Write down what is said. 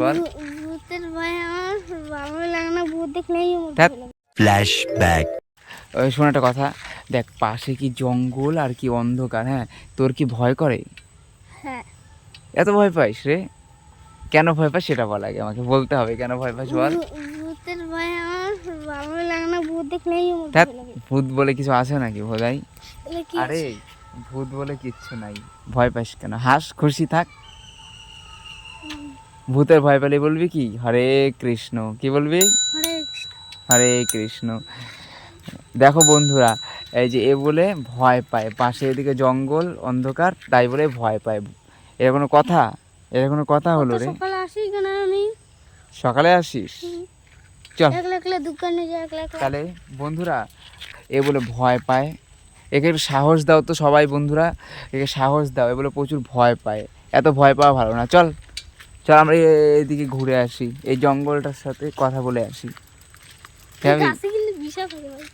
বল। ভূতের ভয় আমার ভালো লাগে না, ভূত দেখলেই আমার ধ্যাৎ। ভয় লাগে। ফ্ল্যাশব্যাক। ওই শোন একটা কথা, দেখ পাশে কি জঙ্গল আর কি অন্ধকার, হ্যাঁ তোর কি ভয় করে? হ্যাঁ, এত ভয় পাইস রে? কেন ভয় পাস সেটা বল, আগে আমাকে বলতে হবে কেন ভয় পাস বল। ভূতের ভয় আমার ভালো লাগে না, ভূত দেখলেই আমার ধ্যাৎ, ভয় লাগে। ভূত বলে কিছু আছে নাকি ভোদাই? তাহলে কি আরে আছে? ভূত বলে কিচ্ছু নাই, ভয় পাস কেন? হাস, খুশি থাক। ভূতের ভয় পেলে বলবি কি হরে কৃষ্ণ, কি বলবি? হরে কৃষ্ণ। হরে কৃষ্ণ। দেখো বন্ধুরা, এই যে এ বলে ভয় পায়, পাশে এদিকে জঙ্গল অন্ধকার তাই বলে ভয় পায়। এর কোনো কথা? এর কোনো কথা হলো কত রে? সকালে আসি কেন আমি? সকালে আসিস? চল একলা একলা দোকানে যাই, একলা একলা। তাহলে বন্ধুরা, এ বলে ভয় পায়, একে একটু সাহস দাও তো সবাই বন্ধুরা, একে সাহস দাও, এ বলে প্রচুর ভয় পায়। এত ভয় পাওয়া ভালো না, চল চল আমরা এদিকে ঘুরে আসি, এই জঙ্গলটার সাথে কথা বলে আসি। ঠিক যাবি? আছে, কিন্তু বিষয় থাকে ভাই।